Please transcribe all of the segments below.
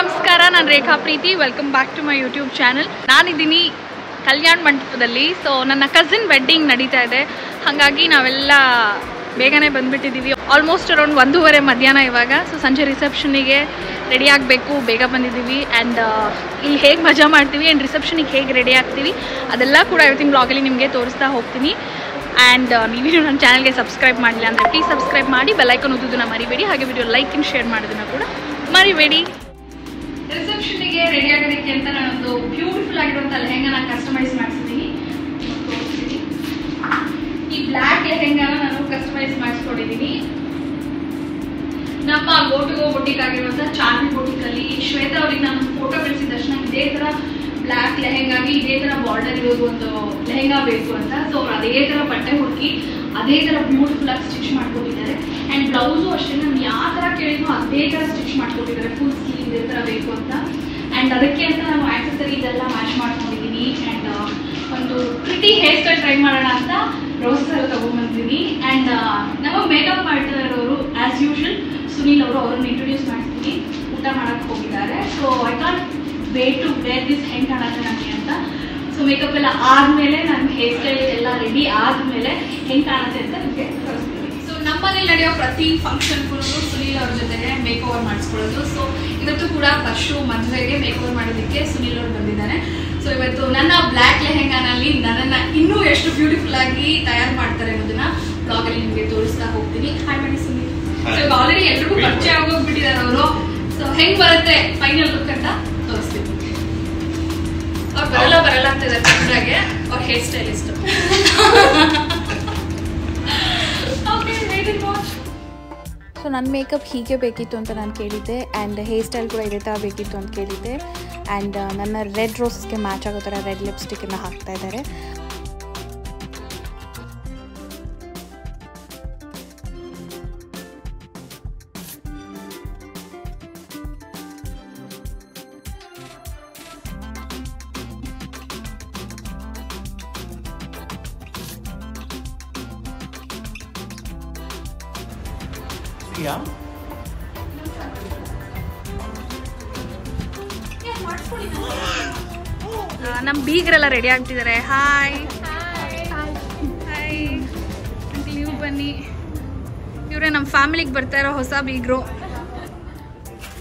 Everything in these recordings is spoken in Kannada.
ನಮಸ್ಕಾರ, ನಾನು Rekha Preethi. Welcome back to my YouTube channel. ನಾನಿದ್ದೀನಿ ಕಲ್ಯಾಣ ಮಂಟಪದಲ್ಲಿ. ಸೊ ನನ್ನ ಕಸಿನ್ ವೆಡ್ಡಿಂಗ್ ನಡೀತಾ ಇದೆ, ಹಾಗಾಗಿ ನಾವೆಲ್ಲ ಬೇಗನೆ ಬಂದುಬಿಟ್ಟಿದ್ದೀವಿ. ಆಲ್ಮೋಸ್ಟ್ ಅರೌಂಡ್ 1:30 ಮಧ್ಯಾಹ್ನ ಇವಾಗ. ಸೊ ಸಂಜೆ ರಿಸೆಪ್ಷನಿಗೆ ರೆಡಿ ಆಗಬೇಕು, ಬೇಗ ಬಂದಿದ್ದೀವಿ. ಆ್ಯಂಡ್ ಇಲ್ಲಿ ಹೇಗೆ ಮಜಾ ಮಾಡ್ತೀವಿ ಆ್ಯಂಡ್ ರಿಸೆಪ್ಷನಿಗೆ ಹೇಗೆ ರೆಡಿ ಆಗ್ತೀವಿ ಅದೆಲ್ಲ ಕೂಡ ಇವತ್ತಿನ ಬ್ಲಾಗಲ್ಲಿ ನಿಮಗೆ ತೋರಿಸ್ತಾ ಹೋಗ್ತೀನಿ. ಆ್ಯಂಡ್ ನೀವೇನು ನನ್ನ ಚಾನಲ್ಗೆ ಸಬ್ಸ್ಕ್ರೈಬ್ ಮಾಡಿಲ್ಲ ಅಂದರೆ ಪ್ಲೀಸ್ ಸಬ್ಸ್ಕ್ರೈಬ್ ಮಾಡಿ, ಬೆಲ್ಲೈಕನ್ ಓದೋದನ್ನ ಮರಿಬೇಡಿ. ಹಾಗೆ ವಿಡಿಯೋ ಲೈಕ್ ಆ್ಯಂಡ್ ಶೇರ್ ಮಾಡೋದನ್ನ ಕೂಡ ಮರಿಬೇಡಿ. ರಿಸೆಪ್ಷನಿಗೆ ರೆಡಿ ಆಗೋದಕ್ಕೆ ಅಂತ ನಾನೊಂದು ಬ್ಯೂಟಿಫುಲ್ ಆಗಿರುವಂಥ ಲೆಹೆಂಗಾನ ಕಸ್ಟಮೈಸ್ ಮಾಡಿಸಿದ್ದೀನಿ. ಈ ಬ್ಲ್ಯಾಕ್ ಲೆಹೆಂಗಾನ ನಾನು ಕಸ್ಟಮೈಸ್ ಮಾಡಿಸ್ಕೊಂಡಿದ್ದೀನಿ. ನಮ್ಮ ಗೋ ಟು ಗೋ ಬೊಟಿಕ್ ಆಗಿರುವಂಥ ಚಾರ್ಮಿ ಬೊಟಿಕಲ್ಲಿ ಶ್ವೇತಾ ಅವ್ರಿಗೆ ನಾನು ಫೋಟೋ ಕಳಿಸಿದ ತಕ್ಷಣ ಇದೇ ಥರ ಬ್ಲ್ಯಾಕ್ ಲೆಹೆಂಗಾಗಿ ಇದೇ ಥರ ಬಾರ್ಡರ್ ಇರೋದು ಒಂದು ಲೆಹೆಂಗಾ ಬೇಕು ಅಂತ. ಸೊ ಅವ್ರು ಅದೇ ಥರ ಬಟ್ಟೆ ಹುಡುಕಿ ಅದೇ ಥರ ಬ್ಯೂಟಿಫುಲ್ ಆಗಿ ಸ್ಟಿಚ್ ಮಾಡ್ಕೊಟ್ಟಿದ್ದಾರೆ. ಆ್ಯಂಡ್ ಬ್ಲೌಸು ಅಷ್ಟೇ ನಾನು ಯಾವ ಥರ ಕೇಳಿದ್ನೋ ಅದೇ ಥರ ಸ್ಟಿಚ್ ಮಾಡ್ಕೊಟ್ಟಿದ್ದಾರೆ, ಫುಲ್ ಸ್ಲೀವ್ ಇದೇ ಥರ ಬೇಕು ಅಂತ. ಆ್ಯಂಡ್ ಅದಕ್ಕೆ ಅಂತ ನಾನು ಆಕ್ಸೆಸರೀಸ್ ಎಲ್ಲ ಮ್ಯಾಚ್ ಮಾಡ್ಕೊಂಡಿದ್ದೀನಿ. ಆ್ಯಂಡ್ ಒಂದು ಪ್ರಿಟಿ ಹೇರ್ ಸ್ಟೈಲ್ ಟ್ರೈ ಮಾಡೋಣ ಅಂತ ರೋಸ್ ಎಲ್ಲ ತೊಗೊಂಡ್ಬಂದಿದ್ದೀನಿ. ಆ್ಯಂಡ್ ನಮ್ಮ ಮೇಕಪ್ ಪಾರ್ಟ್ನರ್ ಅವರು ಆ್ಯಸ್ ಯೂಶುವಲ್ ಸುನೀಲ್ ಅವರು, ಅವ್ರನ್ನ ಇಂಟ್ರೊಡ್ಯೂಸ್ ಮಾಡ್ತೀನಿ. ಊಟ ಮಾಡೋಕ್ಕೆ ಹೋಗಿದ್ದಾರೆ. So I can't wait to wear this ಹೆಂಗೆ ಕಾಣುತ್ತೆ ನನಗೆ ಅಂತ. ಸೊ ಮೇಕಪ್ ಎಲ್ಲ ಆದಮೇಲೆ ನನ್ನ ಹೇರ್ ಸ್ಟೈಲ್ ಎಲ್ಲ ರೆಡಿ ಆದಮೇಲೆ ಹೆಂಗೆ ಕಾಣುತ್ತೆ ಅಂತ ನಿಮಗೆ ತೋರಿಸ್ತೀನಿ. ಸೊ ನಮ್ಮನೇಲಿ ನಡೆಯೋ ಪ್ರತಿ ಫಂಕ್ಷನ್ಗೂ ಸುನೀಲ್ ಅವ್ರ ಜೊತೆಗೆ ಮೇಕ್ ಓವರ್ ಮಾಡಿಸ್ಕೊಳ್ಳೋದು. ಸೊ ಇವತ್ತು ಕೂಡ ಫಸ್ಟು ಮದುವೆಗೆ ಮೇಕ್ ಓವರ್ ಮಾಡೋದಕ್ಕೆ ಸುನೀಲ್ ಅವರು ಬಂದಿದ್ದಾರೆ. ಸೊ ಇವತ್ತು ನನ್ನ ಬ್ಲ್ಯಾಕ್ ಲೆಹೆಂಗಾನಲ್ಲಿ ನನ್ನನ್ನು ಇನ್ನೂ ಎಷ್ಟು ಬ್ಯೂಟಿಫುಲ್ ಆಗಿ ತಯಾರು ಮಾಡ್ತಾರೆ ಅನ್ನೋದನ್ನ ಬ್ಲಾಗಲ್ಲಿ ನಿಮಗೆ ತೋರಿಸ್ತಾ ಹೋಗ್ತೀನಿ. ಹಾಯ್ ಮಾಡಿ ಸುನೀಲ್. ಸೊ ಆಲ್ರೆಡಿ ಎಲ್ರಿಗೂ ಪರಿಚಯ ಆಗೋಗ್ಬಿಟ್ಟಿದ್ದಾರೆ ಅವರು. ಸೊ ಹೆಂಗ್ ಬರುತ್ತೆ ಫೈನಲ್ ಲುಕ್ ಅಂತ ತೋರಿಸ್ತೀನಿ. ಅವ್ರು ಬರಲ್ಲ ಅಂತ ಇದ್ದಾರೆ ಕನ್ನಡಗೆ. ಅವ್ರ ಹೇರ್ ಸ್ಟೈಲಿಸ್ಟ್. ಸೊ ನನ್ನ ಮೇಕಪ್ ಹೀಗೆ ಬೇಕಿತ್ತು ಅಂತ ನಾನು ಕೇಳಿದ್ದೆ. ಆ್ಯಂಡ್ ಹೇರ್ ಸ್ಟೈಲ್ ಕೂಡ ಇದೇ ಥರ ಬೇಕಿತ್ತು ಅಂತ ಕೇಳಿದ್ದೆ. ಆ್ಯಂಡ್ ನನ್ನ ರೆಡ್ ರೋಸಸ್ಗೆ ಮ್ಯಾಚ್ ಆಗೋ ಥರ ರೆಡ್ ಲಿಪ್ಸ್ಟಿಕ್ಕನ್ನು ಹಾಕ್ತಾ ಇದ್ದಾರೆ. ನಮ್ಮ ಬೀಗರೆಲ್ಲ ರೆಡಿ ಆಗ್ತಿದ್ದಾರೆ. ಹಾಯ್ ಹಾಯ್, ನೀವು ಬನ್ನಿ. ಇವರೇ ನಮ್ಮ ಫ್ಯಾಮಿಲಿಗೆ ಬರ್ತಾ ಇರೋ ಹೊಸ ಬೀಗರು.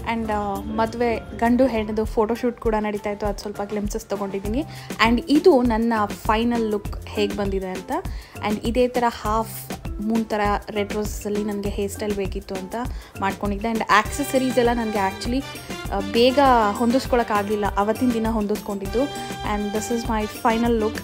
ಆ್ಯಂಡ್ ಮದುವೆ ಗಂಡು ಹೆಣ್ಣದು ಫೋಟೋಶೂಟ್ ಕೂಡ ನಡೀತಾ ಇತ್ತು, ಅದು ಸ್ವಲ್ಪ ಗ್ಲಿಮ್ಸಸ್ ತೊಗೊಂಡಿದ್ದೀನಿ. ಆ್ಯಂಡ್ ಇದು ನನ್ನ ಫೈನಲ್ ಲುಕ್ ಹೇಗೆ ಬಂದಿದೆ ಅಂತ. ಆ್ಯಂಡ್ ಇದೇ ಥರ ಹಾಫ್ ಮೂನ್ ಥರ ರೆಡ್ ರೋಸಲ್ಲಿ ನನಗೆ ಹೇರ್ ಸ್ಟೈಲ್ ಬೇಕಿತ್ತು ಅಂತ ಮಾಡ್ಕೊಂಡಿದ್ದೆ. ಆ್ಯಂಡ್ ಆಕ್ಸೆಸರೀಸ್ ಎಲ್ಲ ನನಗೆ ಆ್ಯಕ್ಚುಲಿ ಬೇಗ ಹೊಂದಿಸ್ಕೊಳಕ್ಕಾಗಲಿಲ್ಲ, ಅವತ್ತಿನ ದಿನ ಹೊಂದಿಸ್ಕೊಂಡಿದ್ದು. And this is my final look.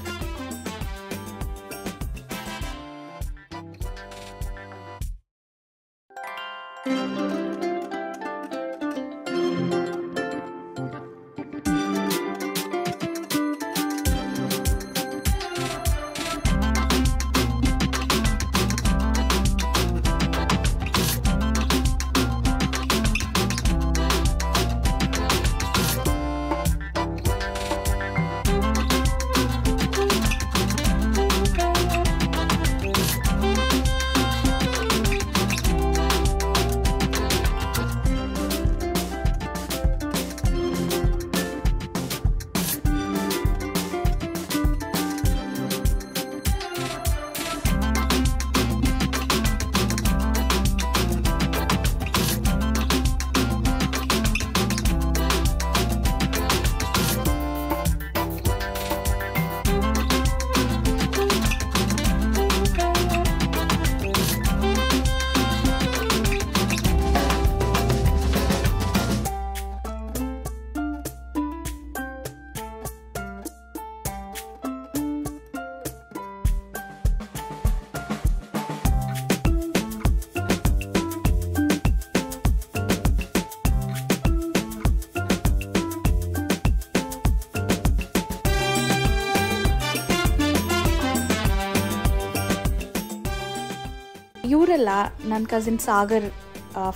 ಇವರೆಲ್ಲ ನನ್ನ ಕಸಿನ್ ಸಾಗರ್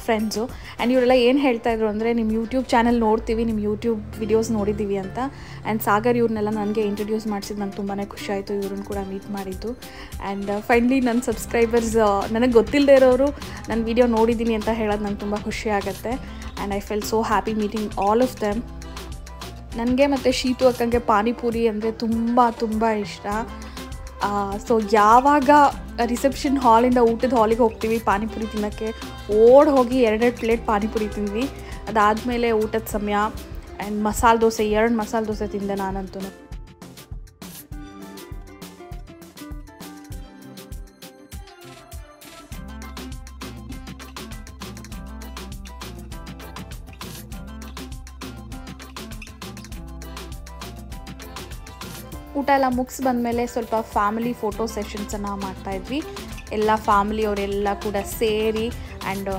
ಫ್ರೆಂಡ್ಸು. ಆ್ಯಂಡ್ ಇವರೆಲ್ಲ ಏನು ಹೇಳ್ತಾಯಿದ್ರು ಅಂದರೆ, ನಿಮ್ಮ ಯೂಟ್ಯೂಬ್ ಚಾನಲ್ ನೋಡ್ತೀವಿ, ನಿಮ್ಮ ಯೂಟ್ಯೂಬ್ ವಿಡಿಯೋಸ್ ನೋಡಿದ್ದೀವಿ ಅಂತ. ಆ್ಯಂಡ್ ಸಾಗರ್ ಇವ್ರನ್ನೆಲ್ಲ ನನಗೆ ಇಂಟ್ರೊಡ್ಯೂಸ್ ಮಾಡಿಸಿದ್ದು ನಂಗೆ ತುಂಬಾ ಖುಷಿ ಆಯಿತು, ಇವ್ರನ್ನ ಕೂಡ ಮೀಟ್ ಮಾಡಿದ್ದು. ಆ್ಯಂಡ್ ಫೈನಲಿ ನನ್ನ ಸಬ್ಸ್ಕ್ರೈಬರ್ಸ್ ನನಗೆ ಗೊತ್ತಿಲ್ಲದೆ ಇರೋರು ನನ್ನ ವಿಡಿಯೋ ನೋಡಿದ್ದೀನಿ ಅಂತ ಹೇಳೋದು ನಂಗೆ ತುಂಬ ಖುಷಿ ಆಗುತ್ತೆ. And I feel so happy meeting all of them. ನನಗೆ ಮತ್ತು ಶೀತು ಅಕ್ಕಂಗೆ ಪಾನಿಪುರಿ ಅಂದರೆ ತುಂಬ ಇಷ್ಟ. ಸೊ ಯಾವಾಗ ರಿಸೆಪ್ಷನ್ ಹಾಲಿಂದ ಊಟದ ಹಾಲಿಗೆ ಹೋಗ್ತೀವಿ ಪಾನಿಪುರಿ ತಿನ್ನೋಕ್ಕೆ, ಹೋಗಿ 2 ಪ್ಲೇಟ್ ಪಾನಿಪುರಿ ತಿಂದ್ವಿ. ಅದಾದಮೇಲೆ ಊಟದ ಸಮಯ ಆ್ಯಂಡ್ ಮಸಾಲೆ ದೋಸೆ 2 ಮಸಾಲೆ ದೋಸೆ ತಿಂದೆ ನಾನಂತೂ. ಊಟ ಎಲ್ಲ ಮುಗಿಸಿ ಬಂದಮೇಲೆ ಸ್ವಲ್ಪ ಫ್ಯಾಮಿಲಿ ಫೋಟೋ ಸೆಷನ್ಸನ್ನು ಮಾಡ್ತಾಯಿದ್ವಿ. ಎಲ್ಲ ಫ್ಯಾಮಿಲಿಯವರೆಲ್ಲ ಕೂಡ ಸೇರಿ ಆ್ಯಂಡ್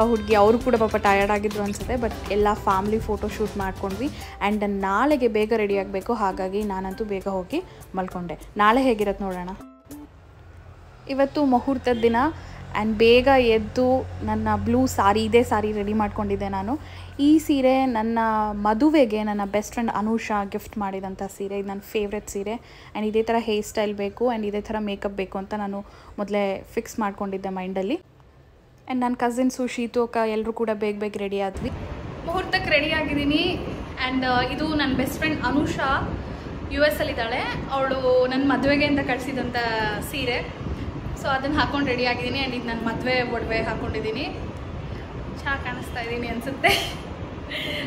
ಹುಡುಗಿ ಅವರು ಕೂಡ ಪಾಪ ಟಯರ್ಡ್ ಆಗಿದ್ರು ಅನಿಸುತ್ತೆ. ಬಟ್ ಎಲ್ಲ ಫ್ಯಾಮಿಲಿ ಫೋಟೋ ಶೂಟ್ ಮಾಡ್ಕೊಂಡ್ವಿ. ಆ್ಯಂಡ್ ನಾಳೆಗೆ ಬೇಗ ರೆಡಿ ಆಗಬೇಕು, ಹಾಗಾಗಿ ನಾನಂತೂ ಬೇಗ ಹೋಗಿ ಮಲ್ಕೊಂಡೆ. ನಾಳೆ ಹೇಗಿರುತ್ತೆ ನೋಡೋಣ. ಇವತ್ತು ಮುಹೂರ್ತದ ದಿನ ಆ್ಯಂಡ್ ಬೇಗ ಎದ್ದು ನನ್ನ ಬ್ಲೂ ಸಾರಿ, ಇದೇ ಸಾರಿ ರೆಡಿ ಮಾಡ್ಕೊಂಡಿದ್ದೆ ನಾನು. ಈ ಸೀರೆ ನನ್ನ ಮದುವೆಗೆ ನನ್ನ ಬೆಸ್ಟ್ ಫ್ರೆಂಡ್ ಅನುಷಾ ಗಿಫ್ಟ್ ಮಾಡಿದಂಥ ಸೀರೆ. ಇದು ನನ್ನ ಫೇವ್ರೆಟ್ ಸೀರೆ. ಆ್ಯಂಡ್ ಇದೇ ಥರ ಹೇರ್ ಸ್ಟೈಲ್ ಬೇಕು ಆ್ಯಂಡ್ ಇದೇ ಥರ ಮೇಕಪ್ ಬೇಕು ಅಂತ ನಾನು ಮೊದಲೇ ಫಿಕ್ಸ್ ಮಾಡ್ಕೊಂಡಿದ್ದೆ ಮೈಂಡಲ್ಲಿ. ಆ್ಯಂಡ್ ನನ್ನ ಕಸಿನ್ಸು ಶೀತು ಅಕ್ಕ ಎಲ್ಲರೂ ಕೂಡ ಬೇಗ ರೆಡಿ ಆದ್ವಿ. ಮುಹೂರ್ತಕ್ಕೆ ರೆಡಿ ಆಗಿದ್ದೀನಿ. ಆ್ಯಂಡ್ ಇದು ನನ್ನ ಬೆಸ್ಟ್ ಫ್ರೆಂಡ್ ಅನುಷಾ US ಅಲ್ಲಿದ್ದಾಳೆ. ಅವಳು ನನ್ನ ಮದುವೆಗೆ ಅಂತ ಕಳಿಸಿದಂಥ ಸೀರೆ. ಸೊ ಅದನ್ನು ಹಾಕ್ಕೊಂಡು ರೆಡಿ ಆಗಿದ್ದೀನಿ. ಆ್ಯಂಡ್ ಇದು ನನ್ನ ಮದುವೆ ಒಡವೆ ಹಾಕ್ಕೊಂಡಿದ್ದೀನಿ. ಚೆನ್ನಾಗಿ ಕಾಣಿಸ್ತಾ ಇದ್ದೀನಿ ಅನಿಸುತ್ತೆ.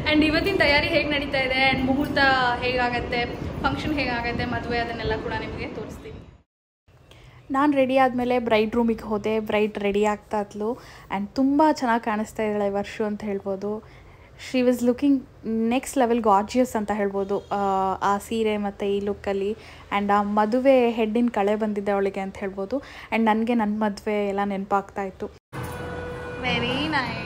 ಆ್ಯಂಡ್ ಇವತ್ತಿನ ತಯಾರಿ ಹೇಗೆ ನಡೀತಾ ಇದೆ ಆ್ಯಂಡ್ ಮುಹೂರ್ತ ಹೇಗಾಗತ್ತೆ, ಫಂಕ್ಷನ್ ಹೇಗಾಗತ್ತೆ, ಮದುವೆ, ಅದನ್ನೆಲ್ಲ ಕೂಡ ನಿಮಗೆ ತೋರಿಸ್ತೀನಿ. ನಾನು ರೆಡಿ ಆದಮೇಲೆ ಬ್ರೈಡ್ ರೂಮಿಗೆ ಹೋದೆ. ಬ್ರೈಡ್ ರೆಡಿ ಆಗ್ತಾ ಇದ್ಲು ಆ್ಯಂಡ್ ತುಂಬ ಚೆನ್ನಾಗಿ ಕಾಣಿಸ್ತಾ ಇದ್ದಾಳೆ ವರ್ಷು ಅಂತ ಹೇಳ್ಬೋದು. She was looking next level gorgeous ಅಂತ ಹೇಳ್ಬೋದು ಆ ಸೀರೆ ಮತ್ತು ಈ ಲುಕ್ಕಲ್ಲಿ. ಆ್ಯಂಡ್ ಆ ಮದುವೆ ಹೆಡ್ಡಿನ ಕಳೆ ಬಂದಿದ್ದೆ ಅವಳಿಗೆ ಅಂತ ಹೇಳ್ಬೋದು. ಆ್ಯಂಡ್ ನನಗೆ ನನ್ನ ಮದುವೆ ಎಲ್ಲ ನೆನಪಾಗ್ತಾ ಇತ್ತು. Very nice.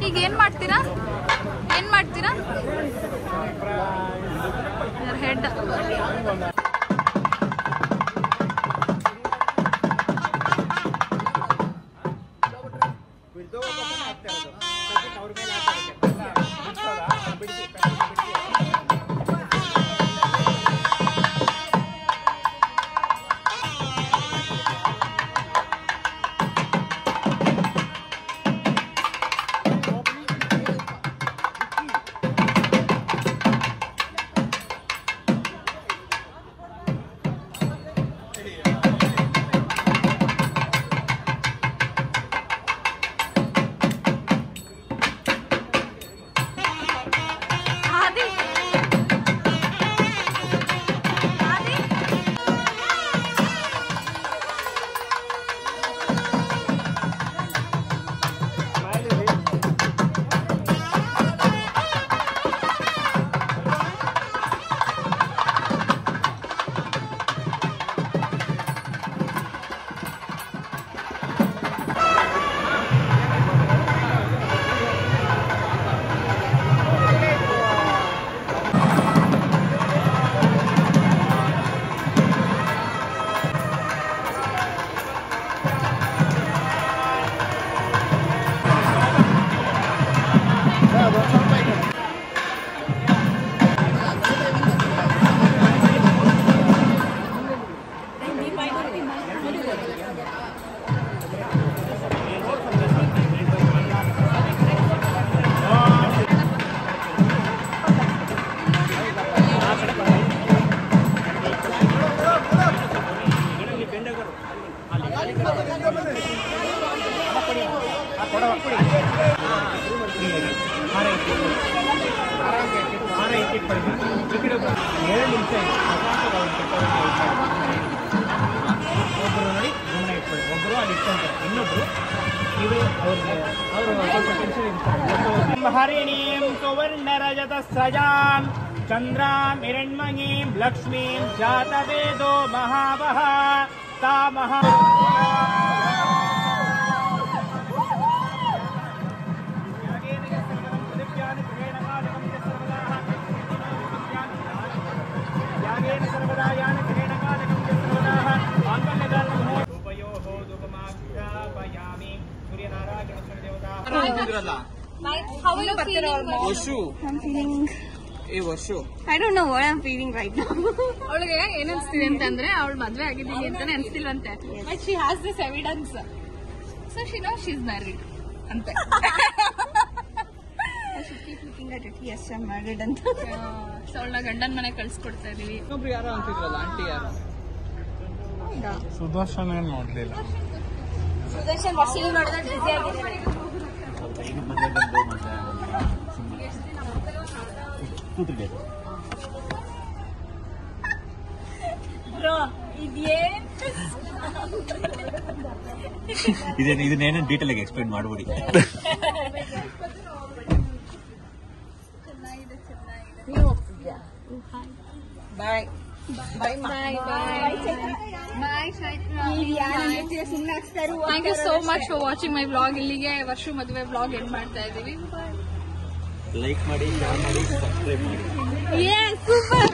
ಈಗ ಏನು ಮಾಡ್ತೀರಾ ಹೆಡ್ ಹಾರ ಇಟ್ಟಿಟ್ಕೊಳ್ಬೇಕು. ಈ ಕಡೆ 2 ನಿಮಿಷ ಒಬ್ಬರು ನೋಡಿ ಗಮನ ಇಟ್ಕೊಳ್ಳಿ. ಒಬ್ಬರು ಅಲ್ಲಿ ಇಟ್ಕೊಂತಾರೆ, ಇನ್ನೊಬ್ರು ಇವರು ಅವರು ಸ್ವಲ್ಪ ಟೆನ್ಷನ್ ಇರ್ತಾರೆ. ಹರಿಣೀಂ ಸುವರ್ಣ ರಜತ ಸಜಾಂ ಚಂದ್ರಾಂ ಹಿರಣ್ಮಯೀಂ ಲಕ್ಷ್ಮೀಂ ಜಾತವೇದೋ ಮಹಾವಹ ತಾಮಹ. How are you feeling? I don't know what I'm feeling right now. ಅವಳಿಗೆ ಏನ್ ಅನ್ಸ್ತಿದೆ ಅಂತಂದ್ರೆ ಅವಳು ಮದ್ವೆ ಆಗಿದ್ದೀನಿ ಅಂತಾನೆ ಅನ್ಸ್ತಿಲ್ವಂತೆ. But she has this evidence, so she know she is married ಅಂತೆ. I should keep looking at it. Yes, I'm married ಅಂತ. ಸೊ ಅವಳನ್ನ ಗಂಡನ ಮನೆ ಕಳ್ಸಿಕೊಡ್ತಾ ಇದೀವಿ. ಇನ್ನೊಬ್ರು ಯಾರೋ ಅಂತಿದ್ರಲ್ಲ ಆಂಟಿ ಯಾರು? ಸುದರ್ಶನ ಏನ್ ನೋಡ್ಲಿಲ್ಲ. ಸುದರ್ಶನ್ ವಸೂಲಿ ಮಾಡಿದ್ರೆ ಬಿಸಿ ಆಗಿದ್ದಾರೆ. ಇದನ್ನೇನು ಡೀಟೇಲ್ ಆಗಿ ಎಕ್ಸ್ಪ್ಲೇನ್ ಮಾಡ್ಬಿಡಿ. Bye bye bye bye bye thank you so much for watching my vlog. ಇಲ್ಲಿಗೆ ವರ್ಷ ಮದುವೆ ವ್ಲಾಗ್ ಎಂಡ್ ಮಾಡ್ತಾ ಇದೀವಿ. ಲೈಕ್ ಮಾಡಿ, ಶೇರ್ ಮಾಡಿ, ಸಬ್ಸ್ಕ್ರೈಬ್ ಮಾಡಿ. ಸೂಪರ್.